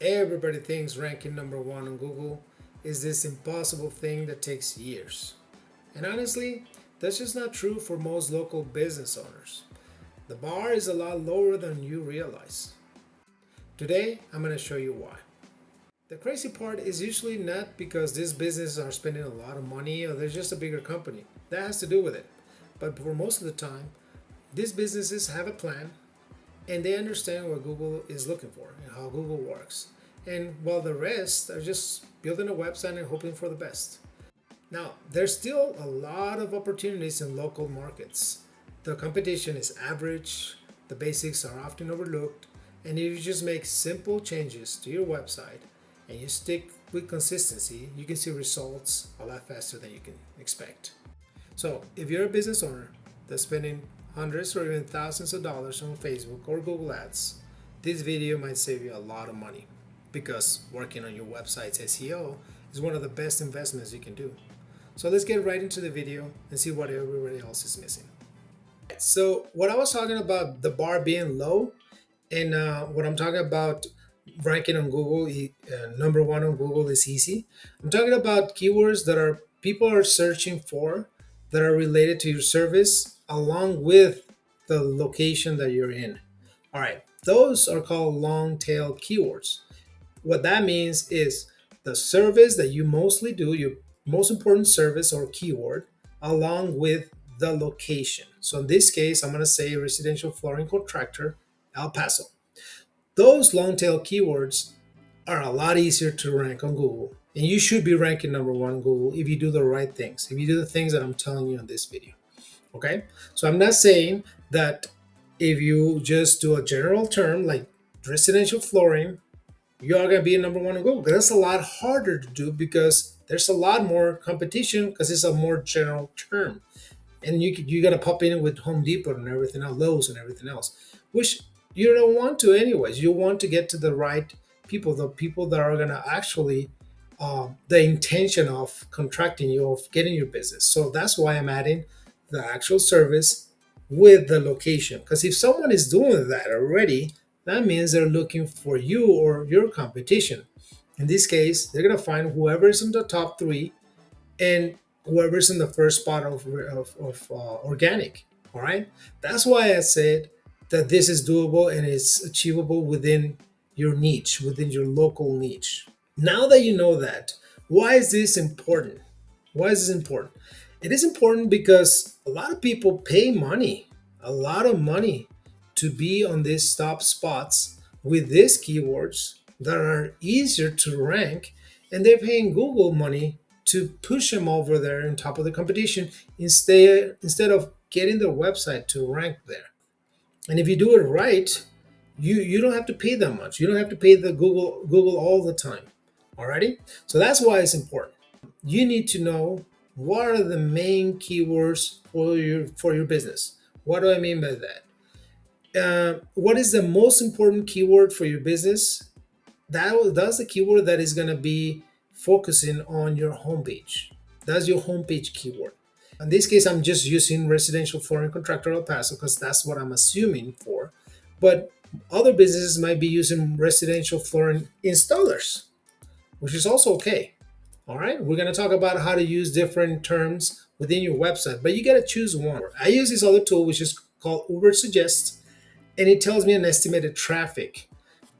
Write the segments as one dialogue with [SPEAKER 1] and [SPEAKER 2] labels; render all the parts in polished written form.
[SPEAKER 1] Everybody thinks ranking number one on Google is this impossible thing that takes years. And honestly, that's just not true for most local business owners. The bar is a lot lower than you realize. Today, I'm going to show you why. The crazy part is usually not because these businesses are spending a lot of money or they're just a bigger company. That has to do with it. But for most of the time, these businesses have a plan and they understand what Google is looking for and how Google works. And while the rest are just building a website and hoping for the best. Now, there's still a lot of opportunities in local markets. The competition is average, the basics are often overlooked, and if you just make simple changes to your website and you stick with consistency, you can see results a lot faster than you can expect. So, if you're a business owner that's spending hundreds or even thousands of dollars on Facebook or Google Ads, this video might save you a lot of money because working on your website's SEO is one of the best investments you can do. So let's get right into the video and see what everybody else is missing. So what I was talking about the bar being low and what I'm talking about ranking on Google, number one on Google is easy. I'm talking about keywords that are people are searching for that are related to your service along with the location that you're in. All right, those are called long tail keywords. What that means is the service that you mostly do, your most important service or keyword, along with the location. So in this case, I'm going to say residential flooring contractor, El Paso. Those long tail keywords are a lot easier to rank on Google. And you should be ranking number one on Google if you do the right things, if you do the things that I'm telling you in this video. Okay? So I'm not saying that if you just do a general term like residential flooring, you are going to be number one on Google. That's a lot harder to do because there's a lot more competition because it's a more general term. And you got to pop in with Home Depot and everything else, Lowe's and everything else, which you don't want to anyways. You want to get to the right people, the people that are going to actually the intention of contracting you, of getting your business. So that's why I'm adding the actual service with the location. Because if someone is doing that already, that means they're looking for you or your competition. In this case, they're going to find whoever is in the top three and whoever's in the first spot of organic. All right. That's why I said that this is doable and it's achievable within your niche, within your local niche. Now that you know that, why is this important? Why is this important? It is important because a lot of people pay money, a lot of money, to be on these top spots with these keywords that are easier to rank, and they're paying Google money to push them over there on top of the competition instead of getting their website to rank there. And if you do it right, you don't have to pay that much. You don't have to pay the Google all the time. Alrighty? So that's why it's important. You need to know what are the main keywords for your business. What do I mean by that? What is the most important keyword for your business? That's the keyword that is going to be focusing on your homepage. That's your homepage keyword. In this case, I'm just using residential flooring contractor El Paso because that's what I'm assuming for. But other businesses might be using residential flooring installers, which is also okay. All right, we're going to talk about how to use different terms within your website, but you got to choose one. I use this other tool, which is called Ubersuggest, and it tells me an estimated traffic.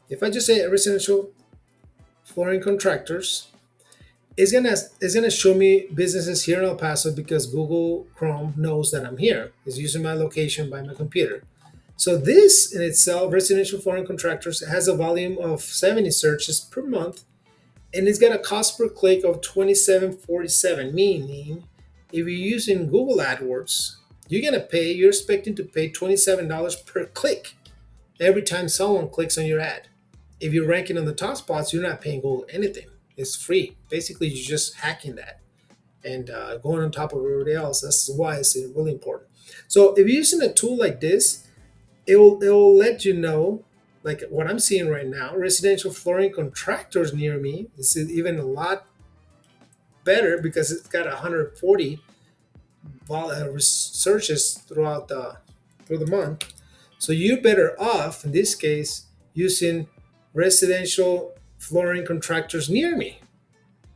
[SPEAKER 1] If I just say residential flooring contractors, it's gonna show me businesses here in El Paso because Google Chrome knows that I'm here. It's using my location by my computer. So this in itself, residential flooring contractors, has a volume of 70 searches per month, and it's got a cost per click of 27.47. Meaning, if you're using Google AdWords, you're expecting to pay $27 per click every time someone clicks on your ad. If you're ranking on the top spots, you're not paying Google anything. It's free. Basically, you're just hacking that and going on top of everybody else. That's why it's really important. So if you're using a tool like this, it will let you know, like what I'm seeing right now, residential flooring contractors near me. It's even a lot better because it's got 140 searches through the month. So you're better off in this case using residential flooring contractors near me.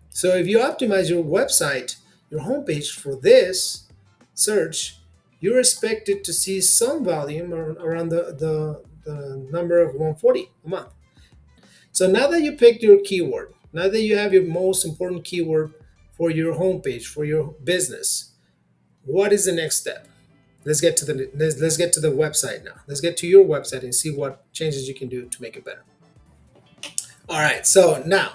[SPEAKER 1] So if you optimize your website, your homepage for this search, you're expected to see some volume around the number of 140 a month. So now that you picked your keyword, now that you have your most important keyword for your homepage, for your business, what is the next step? Let's get to the website now. Let's get to your website and see what changes you can do to make it better. All right, so now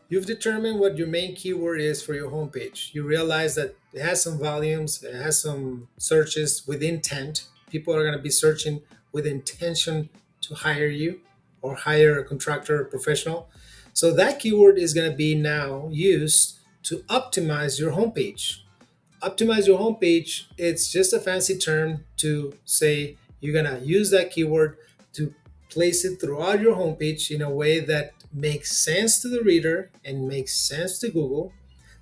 [SPEAKER 1] you've determined what your main keyword is for your homepage. You realize that it has some volumes, it has some searches with intent. People are going to be searching with intention to hire you or hire a contractor or professional. So that keyword is going to be now used to optimize your homepage. Optimize your homepage, it's just a fancy term to say you're going to use that keyword to place it throughout your homepage in a way that makes sense to the reader and makes sense to Google.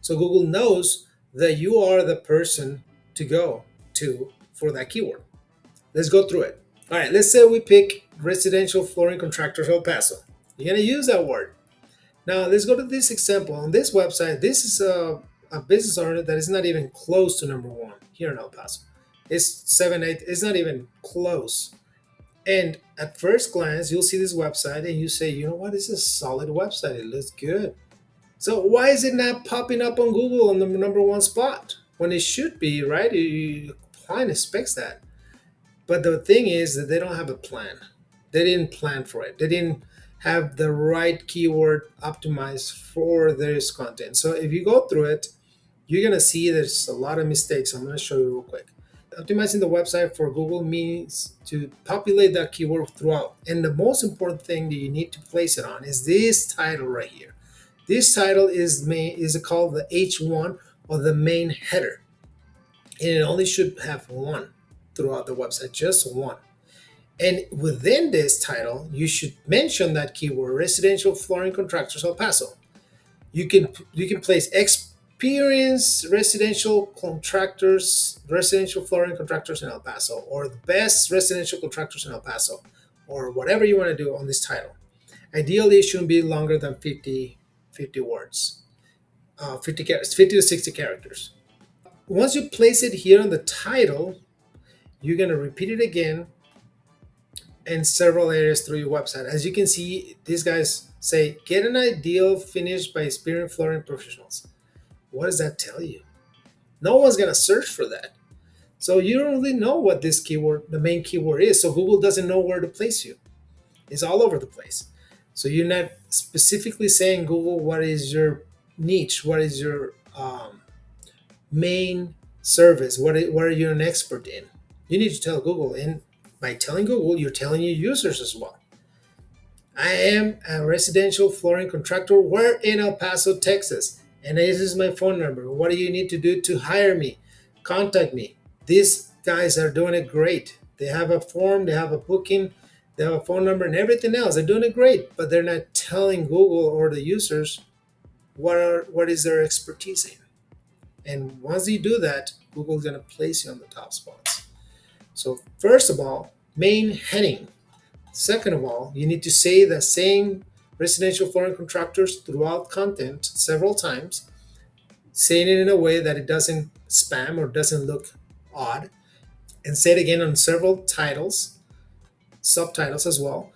[SPEAKER 1] So Google knows that you are the person to go to for that keyword. Let's go through it. All right, let's say we pick residential flooring contractors El Paso. You're going to use that word. Now let's go to this example. On this website, this is a business owner that is not even close to number one here in El Paso. It's 7, 8, it's not even close. And at first glance, you'll see this website and you say, you know what, this is a solid website. It looks good. So why is it not popping up on Google on the number one spot when it should be, right? The client expects that. But the thing is that they don't have a plan. They didn't plan for it. They didn't have the right keyword optimized for this content. So if you go through it, you're going to see there's a lot of mistakes. I'm going to show you real quick. Optimizing the website for Google means to populate that keyword throughout. And the most important thing that you need to place it on is this title right here. This title is called the H1 or the main header. And it only should have one throughout the website, just one. And within this title, you should mention that keyword, residential flooring contractors El Paso. You can place experienced residential flooring contractors in El Paso, or the best residential contractors in El Paso, or whatever you want to do on this title. Ideally, it shouldn't be longer than 50 words, 50 to 60 characters. Once you place it here on the title, you're going to repeat it again in several areas through your website. As you can see, these guys say, get an ideal finish by experienced flooring professionals. What does that tell you? No one's going to search for that. So you don't really know what this keyword, the main keyword is. So Google doesn't know where to place you. It's all over the place. So you're not specifically saying, Google, what is your niche? What is your main service? What are you an expert in? You need to tell Google. And by telling Google, you're telling your users as well. I am a residential flooring contractor. We're in El Paso, Texas. And this is my phone number. What do you need to do to hire me? Contact me. These guys are doing it great. They have a form, they have a booking, they have a phone number and everything else. They're doing it great, but they're not telling Google or the users what is their expertise in. And once you do that, Google's going to place you on the top spots. So first of all, main heading. Second of all, you need to say the same residential flooring contractors throughout content several times, saying it in a way that it doesn't spam or doesn't look odd, and say it again on several titles, subtitles as well.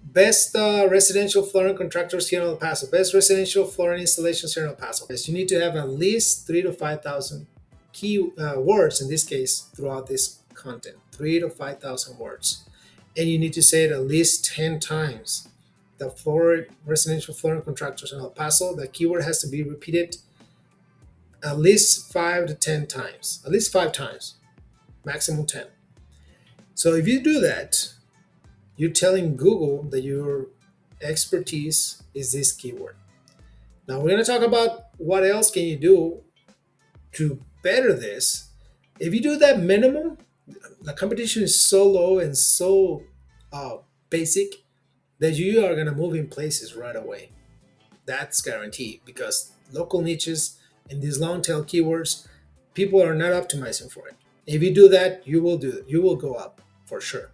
[SPEAKER 1] Best residential flooring contractors here in El Paso. Best residential flooring installations here in El Paso. Yes, you need to have at least 3,000 to 5,000 key words in this case throughout this content. 3,000 to 5,000 words, and you need to say it at least 10 times. The residential flooring contractors in El Paso. The keyword has to be repeated at least 5 to 10 times. At least 5 times, maximum 10. So if you do that, you're telling Google that your expertise is this keyword. Now we're going to talk about what else can you do to better this. If you do that minimum, the competition is so low and so basic that you are going to move in places right away. That's guaranteed, because local niches and these long tail keywords, people are not optimizing for it. If you do that, you will go up for sure.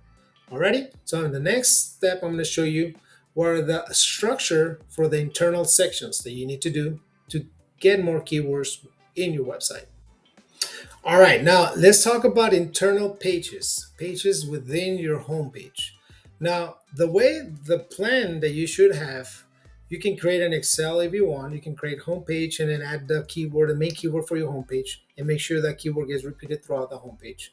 [SPEAKER 1] Alrighty, so in the next step, I'm going to show you what are the structure for the internal sections that you need to do to get more keywords in your website. All right, now let's talk about internal pages, pages within your homepage. Now, the plan that you should have, you can create an Excel if you want. You can create homepage and then add the keyword, the main keyword for your homepage, and make sure that keyword gets repeated throughout the homepage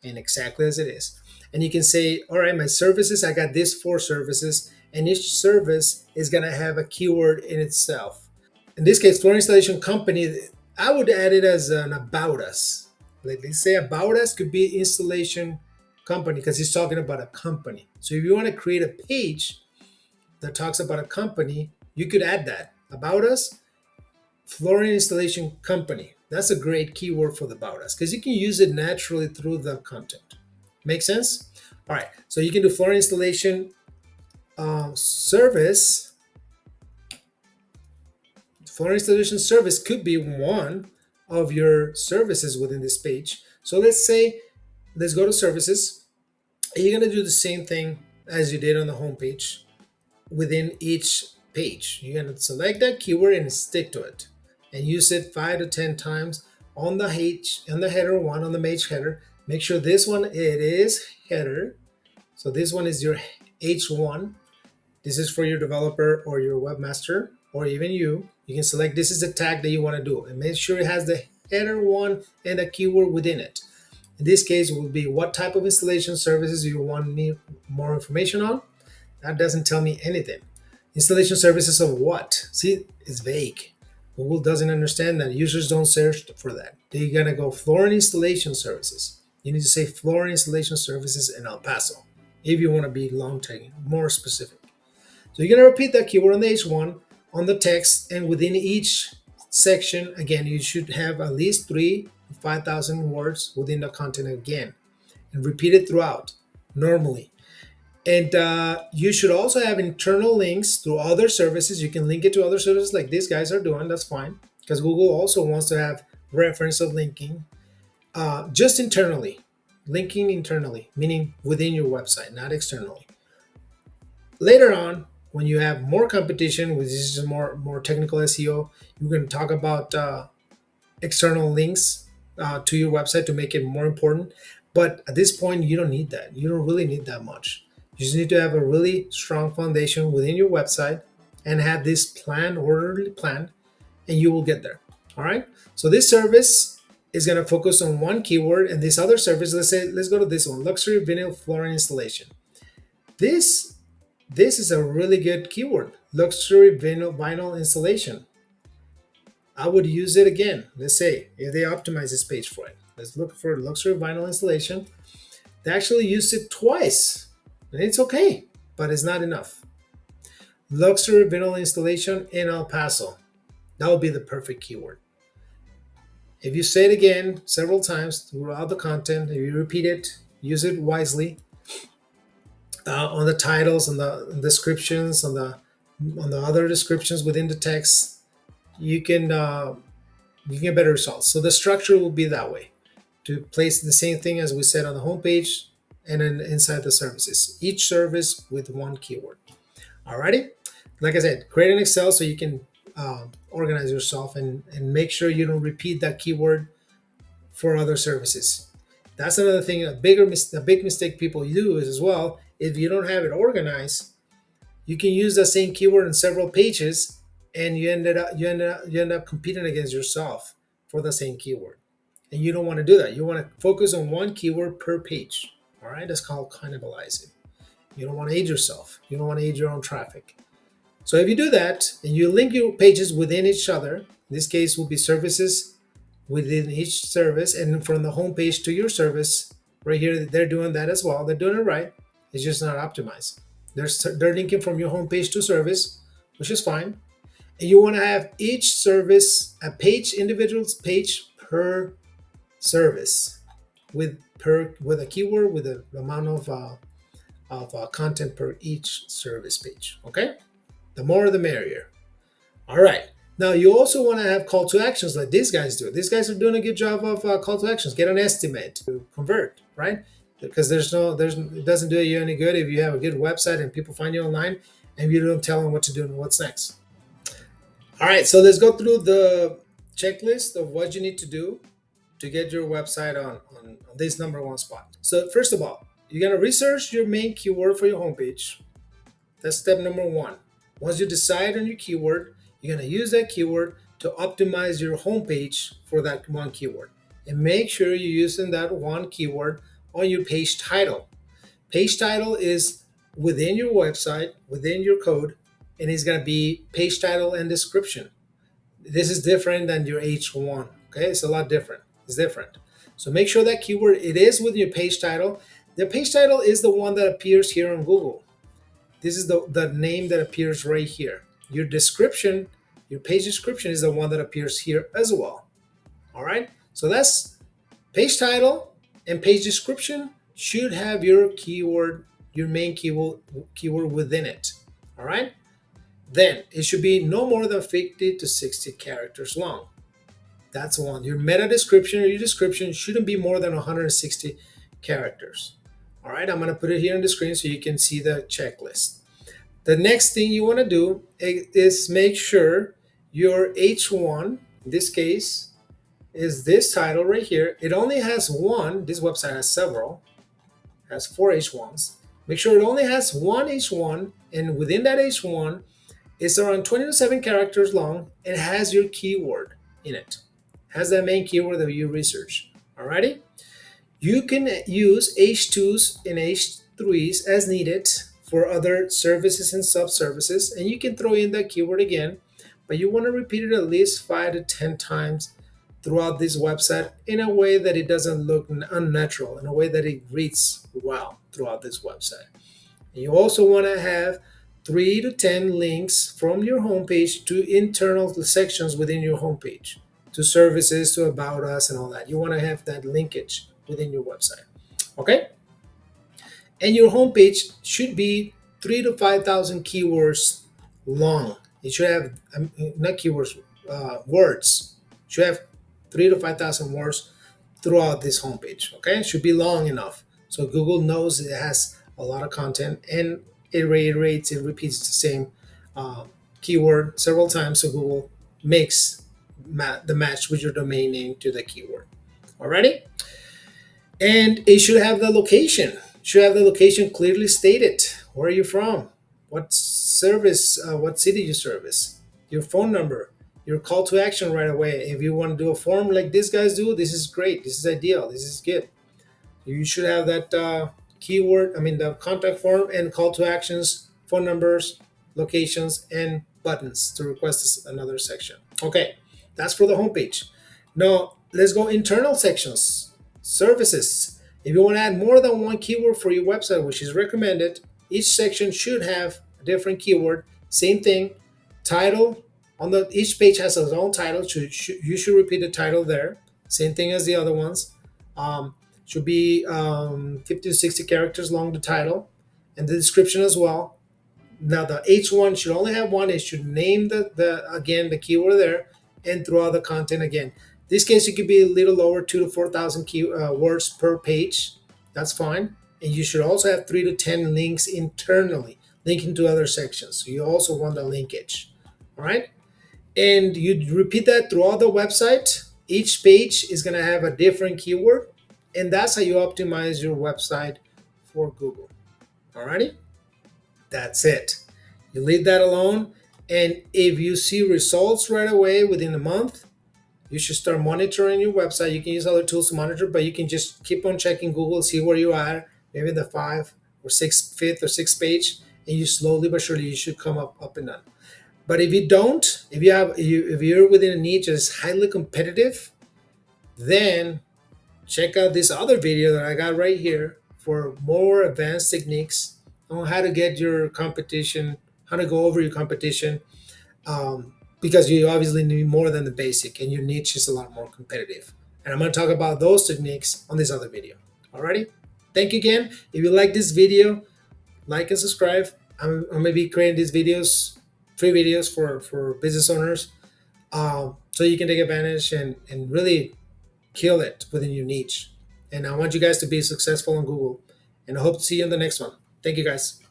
[SPEAKER 1] and exactly as it is. And you can say, all right, my services, I got these 4 services, and each service is going to have a keyword in itself. In this case, floor installation company, I would add it as an about us. Like they say about us could be installation company because he's talking about a company. So if you want to create a page that talks about a company, you could add that about us, flooring installation company. That's a great keyword for the about us because you can use it naturally through the content. Make sense? All right. So you can do flooring installation service. Flooring installation service could be one of your services within this page. So let's go to services. You're going to do the same thing as you did on the home page within each page. You're going to select that keyword and stick to it and use it 5 to 10 times on the header one, on the page header. Make sure this one, it is header. So this one is your H1. This is for your developer or your webmaster or even you. You can select this is the tag that you want to do and make sure it has the header one and a keyword within it. In this case, it will be what type of installation services you want me more information on. That doesn't tell me anything. Installation services of what? See, it's vague. Google doesn't understand that. Users don't search for that. They're gonna go flooring installation services. You need to say flooring installation services in El Paso if you want to be long taking, more specific. So you're gonna repeat that keyword on the H1 on the text, and within each section, again, you should have at least 3 to 5,000 words within the content again, and repeat it throughout normally. And you should also have internal links to other services. You can link it to other services like these guys are doing. That's fine because Google also wants to have reference of linking just internally, linking internally, meaning within your website, not externally. Later on, when you have more competition, which is more technical SEO, you're going to talk about external links to your website to make it more important. But at this point, you don't need that. You don't really need that much. You just need to have a really strong foundation within your website and have this plan, orderly plan, and you will get there. All right. So this service is going to focus on one keyword, and this other service, let's go to this one, luxury vinyl flooring installation. This is a really good keyword, luxury vinyl installation. I would use it again. Let's say if they optimize this page for it. Let's look for luxury vinyl installation. They actually used it twice, and it's okay, but it's not enough. Luxury vinyl installation in El Paso. That would be the perfect keyword. If you say it again several times throughout the content, if you repeat it, use it wisely on the titles, on the descriptions, on the other descriptions within the text, you can get better results. So the structure will be that way to place the same thing as we said on the homepage and then inside the services. Each service with one keyword. Alrighty, like I said, create an Excel so you can organize yourself and make sure you don't repeat that keyword for other services. That's another thing. A big mistake people do is as well. If you don't have it organized, you can use the same keyword in several pages, and you end up competing against yourself for the same keyword. And you don't want to do that. You want to focus on one keyword per page. All right, that's called cannibalizing. You don't want to age yourself. You don't want to age your own traffic. So if you do that and you link your pages within each other, in this case will be services within each service, and from the home page to your service, right here, they're doing that as well. They're doing it right. It's just not optimized. They're linking from your home page to service, which is fine. And you want to have each service a page, individual page per service, with a keyword with the amount of content per each service page. Okay, the more the merrier. All right. Now you also want to have call to actions like these guys do. These guys are doing a good job of call to actions. Get an estimate to convert, right? Because it doesn't do you any good if you have a good website and people find you online and you don't tell them what to do and what's next. All right, so let's go through the checklist of what you need to do to get your website on this number one spot. So first of all, you're gonna research your main keyword for your homepage. That's step number one. Once you decide on your keyword, you're gonna use that keyword to optimize your homepage for that one keyword. And make sure you're using that one keyword on your page title. Page title is within your website, within your code, and it's gonna be page title and description. This is different than your H1. Okay, it's a lot different. It's different. So make sure that keyword it is with your page title. The page title is the one that appears here on Google. This is the name that appears right here. Your description, your page description is the one that appears here as well. All right. So that's page title and page description should have your keyword, your main keyword within it. All right. Then it should be no more than 50 to 60 characters long. That's one. Your meta description or your description shouldn't be more than 160 characters. All right, I'm going to put it here on the screen so you can see the checklist. The next thing you want to do is make sure your H1, in this case, is this title right here. It only has one. This website has several, has 4 H1s. Make sure it only has one H1, and within that H1, it's around 20 to 7 characters long and has your keyword in it. Has that main keyword that you research. Alrighty? You can use H2s and H3s as needed for other services and sub-services, and you can throw in that keyword again, but you want to repeat it at least 5 to 10 times throughout this website in a way that it doesn't look unnatural, in a way that it reads well throughout this website. And you also want to have 3 to 10 links from your homepage to internal sections within your homepage, to services, to about us, and all that. You want to have that linkage within your website. Okay? And your homepage should be 3 to 5,000 keywords long. It should have, not keywords, words. It should have 3 to 5,000 words throughout this homepage. Okay? It should be long enough. So Google knows it has a lot of content and it reiterates, it repeats the same keyword several times. So Google makes the match with your domain name to the keyword. Alrighty? And it should have the location. Should have the location clearly stated. Where are you from? What service, what city you service? Your phone number, your call to action right away. If you want to do a form like these guys do, this is great. This is ideal. This is good. You should have that keyword, the contact form and call to actions, phone numbers, locations, and buttons to request another section. Okay, that's for the homepage. Now, let's go internal sections. Services. If you want to add more than one keyword for your website, which is recommended, each section should have a different keyword. Same thing. Title. Each page has its own title. You should repeat the title there. Same thing as the other ones. Should be 50 to 60 characters long, the title, and the description as well. Now the H1 should only have one. It should name the keyword there and throughout the content again. In this case, it could be a little lower, 2 to 4,000 words per page. That's fine. And you should also have 3 to 10 links internally, linking to other sections. So you also want the linkage. All right. And you repeat that throughout the website. Each page is going to have a different keyword. And that's how you optimize your website for Google. All righty. That's it. You leave that alone. And if you see results right away within a month, you should start monitoring your website. You can use other tools to monitor, but you can just keep on checking Google, see where you are, maybe the 5th or 6th or 6th page, and you slowly but surely you should come up and down. But if you don't, if you're within a niche that's highly competitive, then check out this other video that I got right here for more advanced techniques on how to get your competition, how to go over your competition. Because you obviously need more than the basic and your niche is a lot more competitive. And I'm going to talk about those techniques on this other video. Alrighty? Thank you again. If you like this video, like and subscribe. I'm going to be creating these videos, free videos for business owners, so you can take advantage and really kill it within your niche. And I want you guys to be successful on Google. And I hope to see you in the next one. Thank you guys.